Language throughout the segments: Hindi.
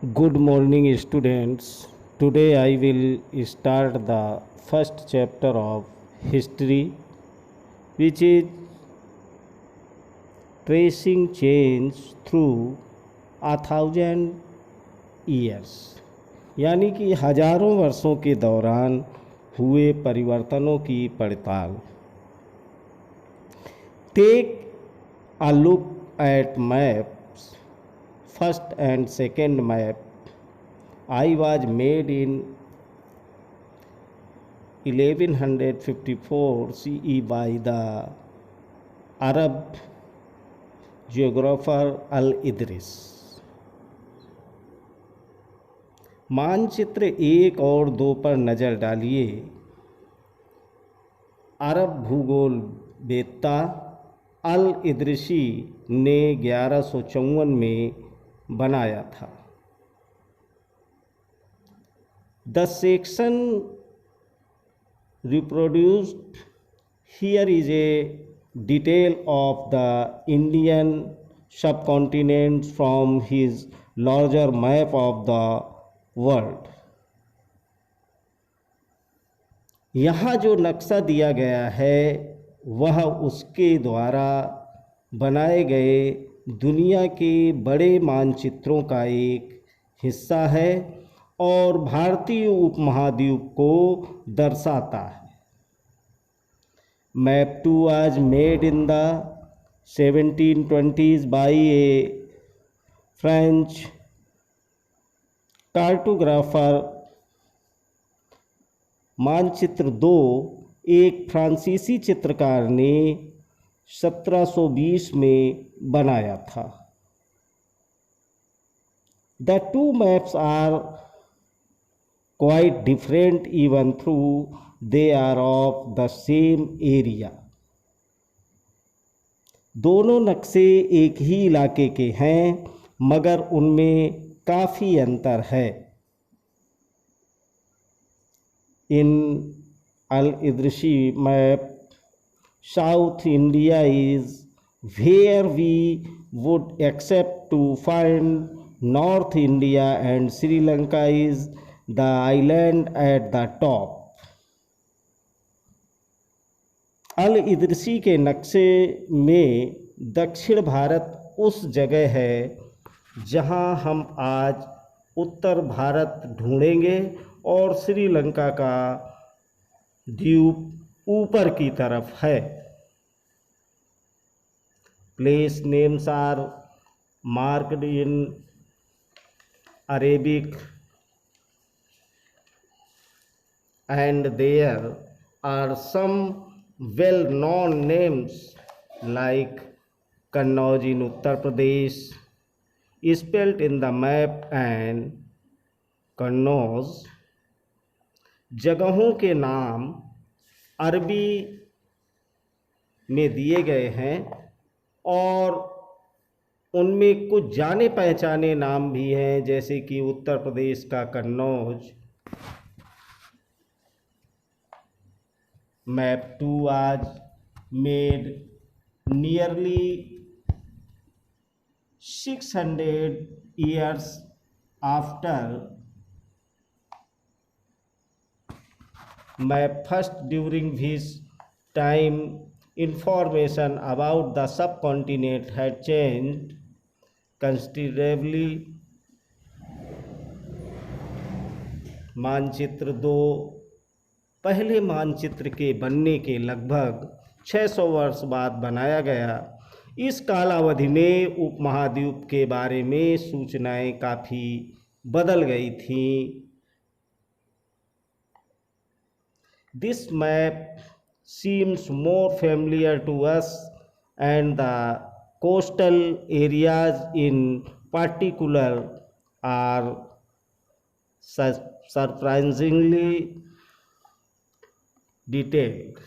Good morning, students. Today I will start the first chapter of history, which is tracing change through 1,000 years, यानी कि हजारों वर्षों के दौरान हुए परिवर्तनों की पड़ताल। Take a look at maps. First and second map I was made in 1154 CE by the Arab geographer Al-Idris। मानचित्र 1 और 2 पर नज़र डालिए। अरब भूगोलवेत्ता अल-इद्रिसी ने 1154 में बनाया था। The section reproduced here is a detail of the Indian subcontinent from his larger map of the world। यहाँ जो नक्शा दिया गया है वह उसके द्वारा बनाए गए दुनिया के बड़े मानचित्रों का एक हिस्सा है और भारतीय उपमहाद्वीप को दर्शाता है। Map 2 was made in the 1720s by a French cartographer। मानचित्र 2 एक फ्रांसीसी चित्रकार ने 1720 में बनाया था। The two maps are quite different even though they are of the same area। दोनों नक्शे एक ही इलाके के हैं मगर उनमें काफ़ी अंतर है। In Al-Idrisi map, South India is where we would expect to find North India and Sri Lanka is the island at the top। अल-इद्रिसी के नक्शे में दक्षिण भारत उस जगह है जहां हम आज उत्तर भारत ढूंढेंगे और श्रीलंका का द्वीप ऊपर की तरफ है। Place names are marked in Arabic and there are some well-known names like Kannauj in Uttar Pradesh spelled in the map and Kannauj. जगहों के नाम अरबी में दिए गए हैं और उनमें कुछ जाने पहचाने नाम भी हैं जैसे कि उत्तर प्रदेश का Kannauj. Map 2 was made nearly 600 years after map first। during his time information about the subcontinent had changed considerably। मानचित्र 2 पहले मानचित्र के बनने के लगभग 600 वर्ष बाद बनाया गया। इस कालावधि में उपमहाद्वीप के बारे में सूचनाएं काफ़ी बदल गई थीं। This map seems more familiar to us and the coastal areas in particular are surprisingly detailed.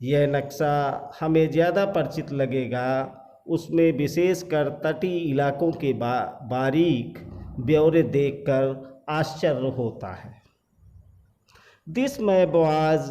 यह नक्शा हमें ज़्यादा परिचित लगेगा, उसमें विशेषकर तटीय इलाकों के बारीक ब्यौरे देखकर आश्चर्य होता है। This map was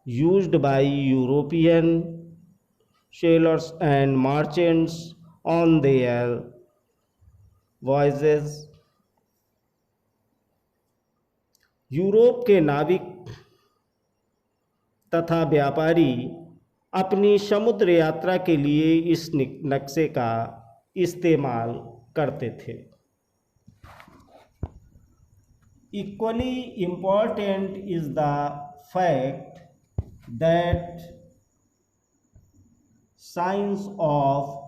used by European sailors and merchants on their voyages to discover new territory। यह नक्शा 19 वीं सदी में यूरोपीय सैनिकों द्वारा उपयोग किया गया था जो यूरोप की तटीय सीमाओं की खोज करने के लिए जाते थे। वॉयजेस। यूरोप के नाविक तथा व्यापारी अपनी समुद्र यात्रा के लिए इस नक्शे का इस्तेमाल करते थे। Equally important is the fact that science of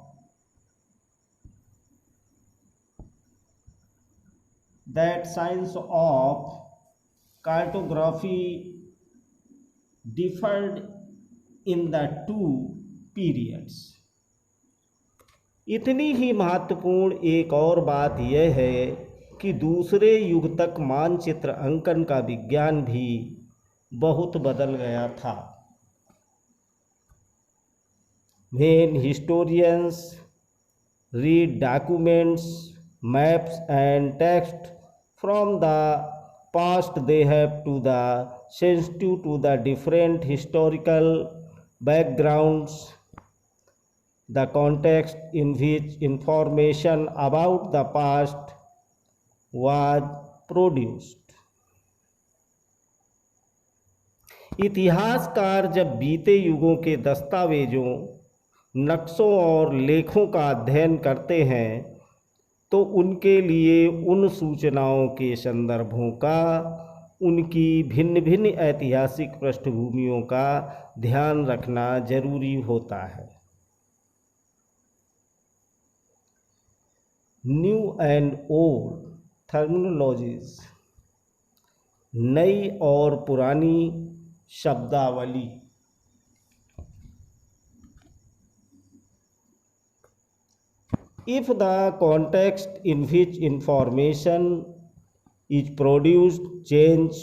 cartography differed in the two periods। इतनी ही महत्वपूर्ण एक और बात यह है कि दूसरे युग तक मानचित्र अंकन का विज्ञान भी बहुत बदल गया था। When historians read documents, maps and text from the past, they have to the sensitive to the different historical backgrounds, the context in which information about the past was produced। इतिहासकार जब बीते युगों के दस्तावेजों, नक्शों और लेखों का अध्ययन करते हैं तो उनके लिए उन सूचनाओं के संदर्भों का, उनकी भिन्न भिन्न ऐतिहासिक पृष्ठभूमियों का ध्यान रखना जरूरी होता है। न्यू एंड ओल्ड टर्मिनोलॉजीज, नई और पुरानी शब्दावली। If the context in which information is produced change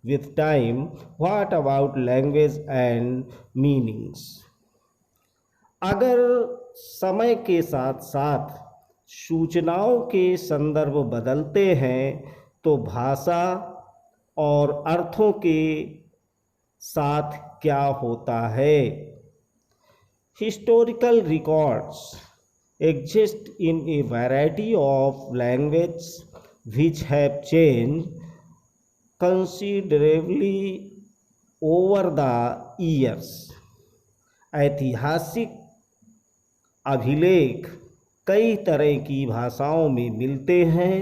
with time, what about language and meanings? अगर समय के साथ साथ सूचनाओं के संदर्भ बदलते हैं तो भाषा और अर्थों के साथ क्या होता है? Historical records exist in a variety of languages which have changed considerably over the years। ऐतिहासिक अभिलेख कई तरह की भाषाओं में मिलते हैं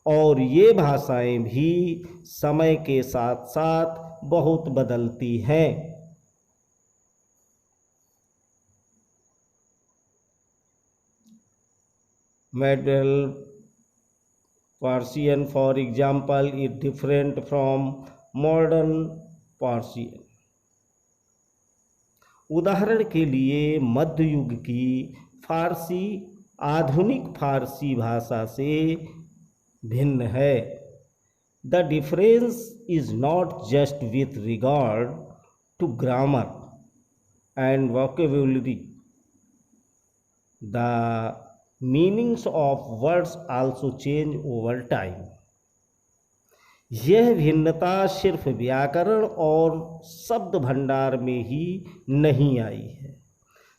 और ये भाषाएं भी समय के साथ साथ बहुत बदलती हैं। Medieval Persian, for example, is different from modern Persian। उदाहरण के लिए मध्य युग की फारसी आधुनिक फारसी भाषा से भिन्न है। The difference is not just with regard to grammar and vocabulary, the meanings of words also change over time। यह भिन्नता सिर्फ व्याकरण और शब्द भंडार में ही नहीं आई है,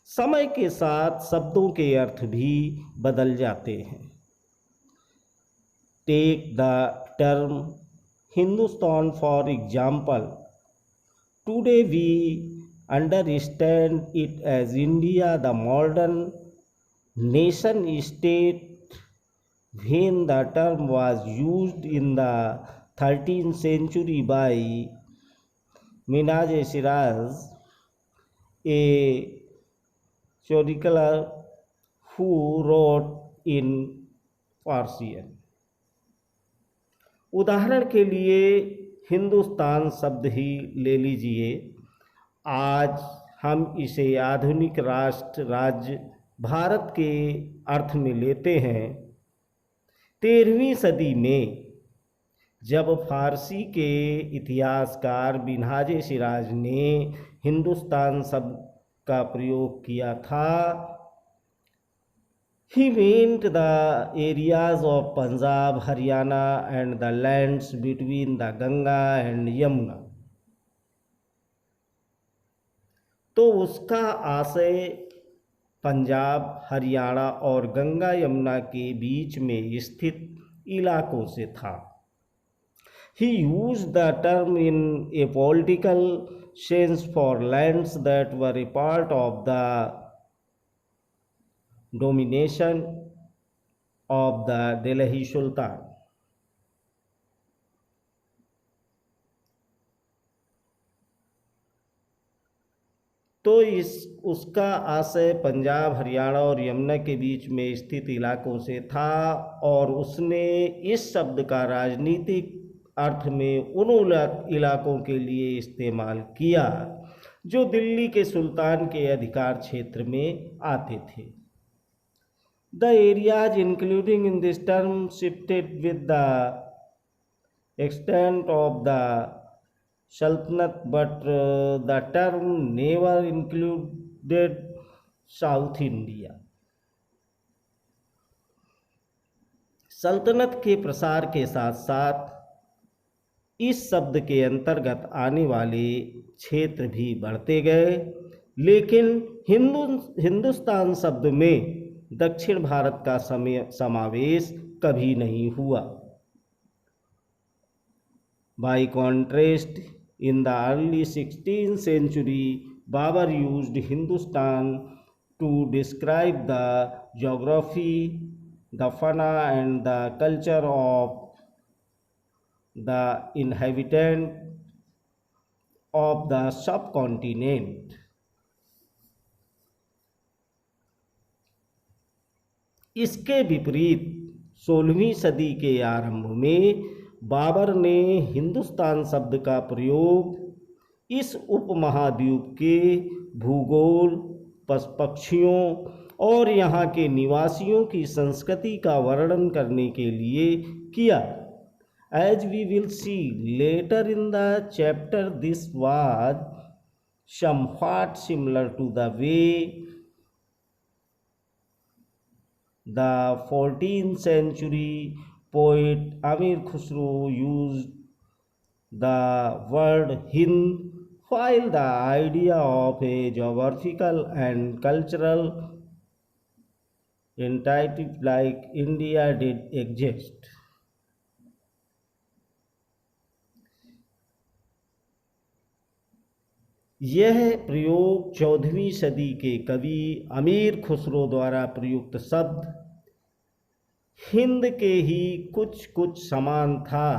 समय के साथ शब्दों के अर्थ भी बदल जाते हैं। Take the term Hindustan for example. Today we understand it as India, the modern nation state। When the term was used in the 13th century by Minhaj-e-Shiraz, a chronicler who wrote in Persian। उदाहरण के लिए हिंदुस्तान शब्द ही ले लीजिए। आज हम इसे आधुनिक राष्ट्र राज्य भारत के अर्थ में लेते हैं। 13वीं सदी में जब फारसी के इतिहासकार मिन्हाज-ए-शिराज ने हिंदुस्तान शब्द का प्रयोग किया था, he meant the areas of Punjab, Haryana and the lands between the Ganga and Yamuna। तो उसका आशय पंजाब, हरियाणा और गंगा यमुना के बीच में स्थित इलाकों से था। He used the term in a political sense for lands that were a part of the domination of the Delhi Sultan. तो उसका आशय पंजाब, हरियाणा और यमुना के बीच में स्थित इलाकों से था और उसने इस शब्द का राजनीतिक अर्थ में उन इलाकों के लिए इस्तेमाल किया जो दिल्ली के सुल्तान के अधिकार क्षेत्र में आते थे। The areas including in this term shifted with the extent of the Sultanate, but the term never included South India. सल्तनत के प्रसार के साथ साथ इस शब्द के अंतर्गत आने वाले क्षेत्र भी बढ़ते गए, लेकिन हिंदुस्तान शब्द में दक्षिण भारत का समावेश कभी नहीं हुआ। By contrast, in the early 16th century, Babur used Hindustan to describe the geography, the fauna and the culture of the inhabitant of the subcontinent. इसके विपरीत 16वीं सदी के आरंभ में बाबर ने हिंदुस्तान शब्द का प्रयोग इस उपमहाद्वीप के भूगोल, पक्षियों और यहाँ के निवासियों की संस्कृति का वर्णन करने के लिए किया। As we will see later in the chapter, this was somewhat similar to the way the 14th century poet Amir Khusro used the word Hind, while the idea of a geographical and cultural entity like India did exist. यह प्रयोग 14वीं सदी के कवि अमीर खुसरो द्वारा प्रयुक्त शब्द हिंद के ही कुछ समान था,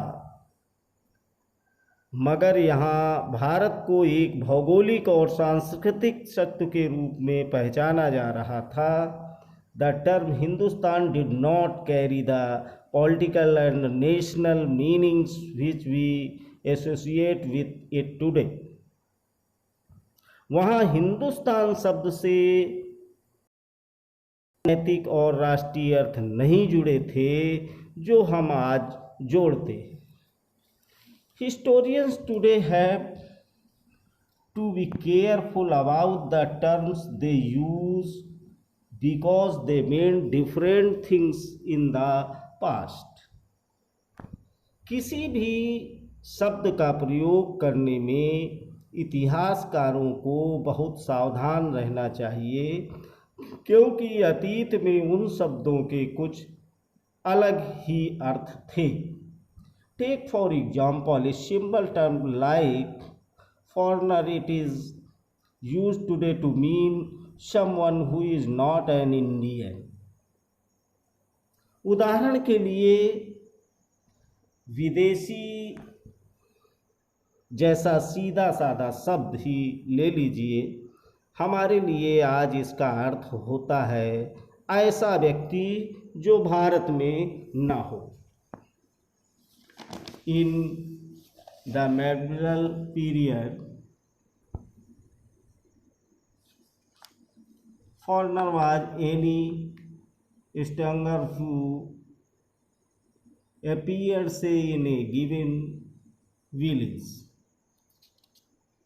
मगर यहाँ भारत को एक भौगोलिक और सांस्कृतिक सत्य के रूप में पहचाना जा रहा था। The term Hindustan did not carry the political and national meanings which we associate with it today. वहाँ हिंदुस्तान शब्द से नैतिक और राष्ट्रीय अर्थ नहीं जुड़े थे जो हम आज जोड़ते हैं। Historians today have to be careful about the terms they use because they mean different things in the past. किसी भी शब्द का प्रयोग करने में इतिहासकारों को बहुत सावधान रहना चाहिए, क्योंकि अतीत में उन शब्दों के कुछ अलग ही अर्थ थे। Take for example a simple term like foreigner. It is used today to mean someone who is not an Indian. उदाहरण के लिए विदेशी जैसा सीधा साधा शब्द ही ले लीजिए, हमारे लिए आज इसका अर्थ होता है ऐसा व्यक्ति जो भारत में ना हो। In the medieval period, foreigner was any stranger who appeared, say, in a given village.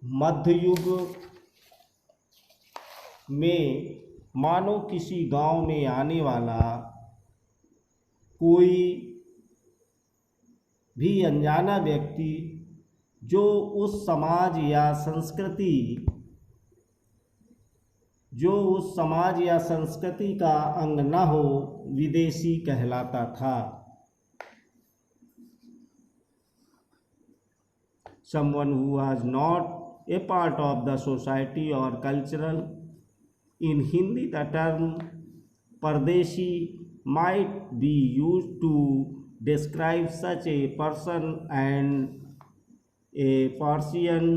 मध्य युग में मानो किसी गांव में आने वाला कोई भी अनजाना व्यक्ति जो उस समाज या संस्कृति जो उस समाज या संस्कृति का अंग न हो विदेशी कहलाता था। Someone who was not a part of the society or cultural. In Hindi, the term Pardeshi might be used to describe such a person and a Persian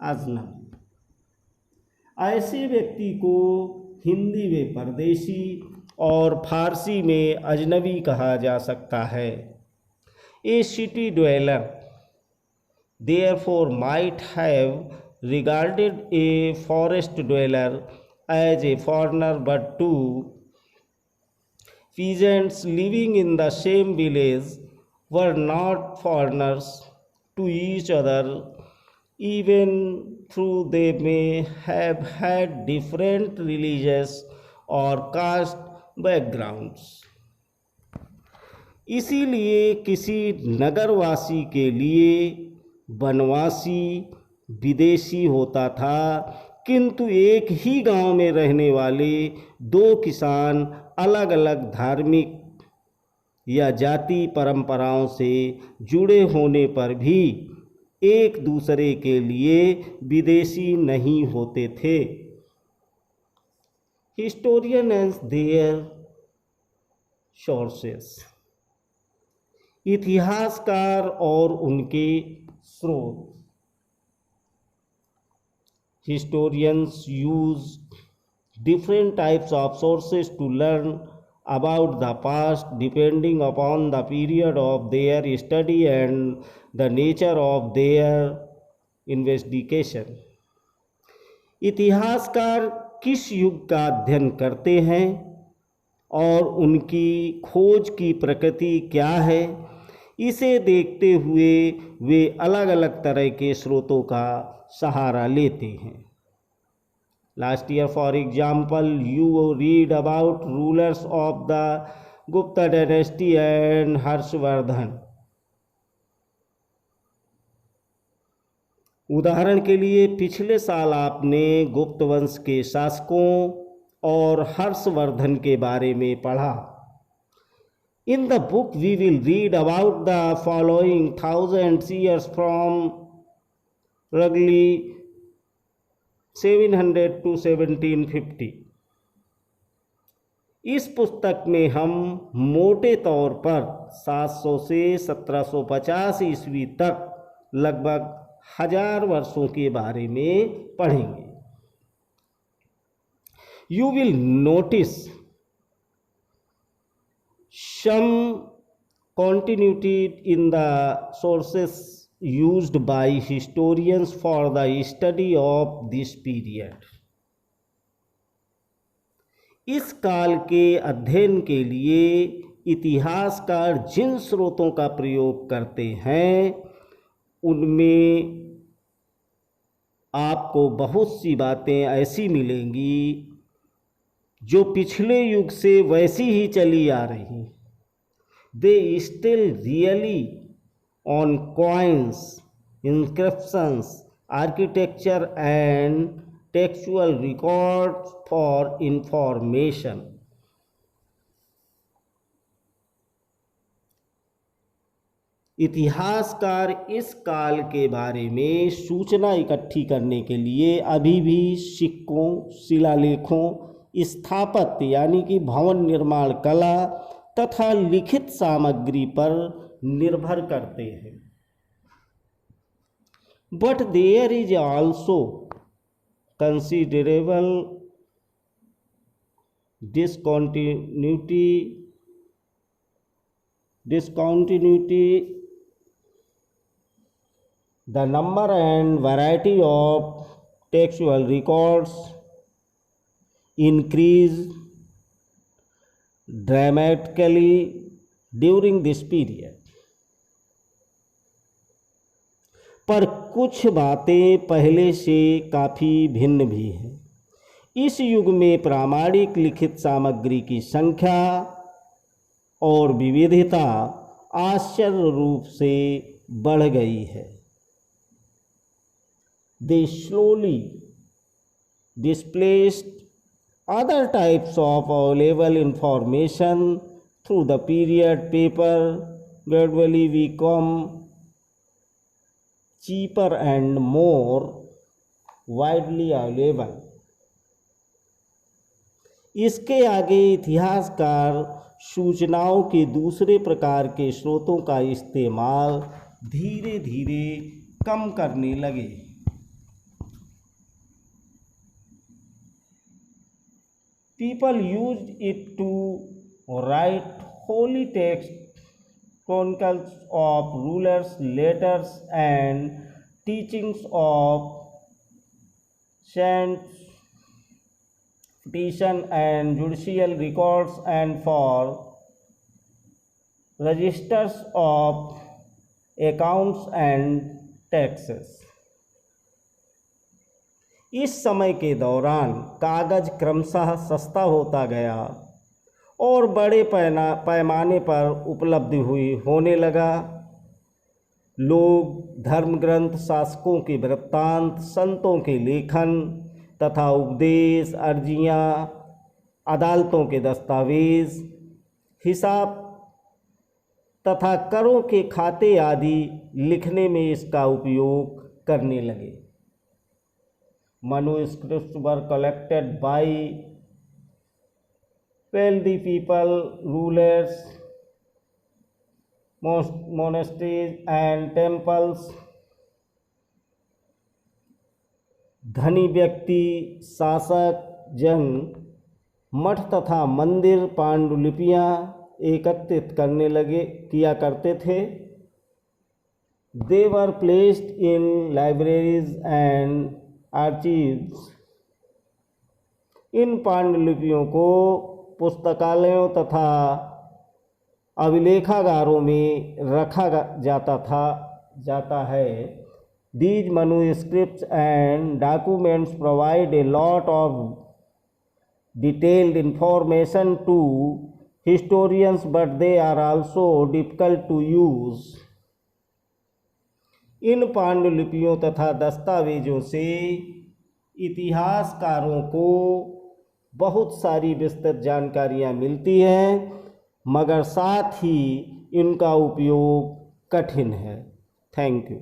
अजनबी। ऐसे व्यक्ति को हिंदी में परदेशी और फारसी में अजनबी कहा जा सकता है। A city dweller therefore might have regarded a forest dweller as a foreigner, but two peasants living in the same village were not foreigners to each other, even though they may have had different religious or caste backgrounds। इसीलिए किसी नगरवासी के लिए वनवासी विदेशी होता था, किंतु एक ही गांव में रहने वाले दो किसान अलग अलग धार्मिक या जाति परंपराओं से जुड़े होने पर भी एक दूसरे के लिए विदेशी नहीं होते थे। Historian and their sources. इतिहासकार और उनके स्रोत। Historians use different types of sources to learn about the past depending upon the period of their study and the nature of their investigation। इतिहासकार किस युग का अध्ययन करते हैं और उनकी खोज की प्रकृति क्या है, इसे देखते हुए वे अलग अलग तरह के स्रोतों का सहारा लेते हैं। Last year for example you read about rulers of the Gupta dynasty and Harshvardhan. उदाहरण के लिए पिछले साल आपने गुप्त वंश के शासकों और हर्षवर्धन के बारे में पढ़ा। In the book we will read about the following thousands years from roughly 700 to 1750। इस पुस्तक में हम मोटे तौर पर 700 से 1750 ईस्वी तक लगभग 1000 वर्षों के बारे में पढ़ेंगे। You will notice some continuity in the sources used by historians for the study of this period। इस काल के अध्ययन के लिए इतिहासकार जिन स्रोतों का प्रयोग करते हैं उनमें आपको बहुत सी बातें ऐसी मिलेंगी जो पिछले युग से वैसी ही चली आ रही। They still really on coins, inscriptions, architecture and textual records for information. इतिहासकार इस काल के बारे में सूचना इकट्ठी करने के लिए अभी भी सिक्कों, शिलालेखों, स्थापत्य यानी कि भवन निर्माण कला तथा लिखित सामग्री पर निर्भर करते हैं। But there is also considerable discontinuity the number and variety of textual records increased dramatically during this period। पर कुछ बातें पहले से काफ़ी भिन्न भी हैं। इस युग में प्रामाणिक लिखित सामग्री की संख्या और विविधता आश्चर्य रूप से बढ़ गई है। They slowly displaced other types of available information through the period. Paper gradually become cheaper and more widely available. इसके आगे इतिहासकार सूचनाओं के दूसरे प्रकार के स्रोतों का इस्तेमाल धीरे धीरे कम करने लगे। People used it to write holy text, chronicles of rulers, letters and teachings of saints, petition and judicial records, and for registers of accounts and taxes. इस समय के दौरान कागज क्रमशः सस्ता होता गया और बड़े पैमाने पर उपलब्ध होने लगा। लोग धर्म ग्रंथ, शासकों के वृत्तांत, संतों के लेखन तथा उपदेश, अर्जियां, अदालतों के दस्तावेज, हिसाब तथा करों के खाते आदि लिखने में इसका उपयोग करने लगे। Manuscripts were collected by wealthy people, rulers, monasteries and temples. धनी व्यक्ति, शासक, जन, मठ तथा मंदिर पांडुलिपियां एकत्रित किया करते थे। They were placed in libraries and archives. इन पांडुलिपियों को पुस्तकालयों तथा अभिलेखागारों में रखा जाता है। These manuscripts and documents provide a lot of detailed information to historians, but they are also difficult to use. इन पांडुलिपियों तथा दस्तावेजों से इतिहासकारों को बहुत सारी विस्तृत जानकारियाँ मिलती हैं, मगर साथ ही इनका उपयोग कठिन है। Thank you.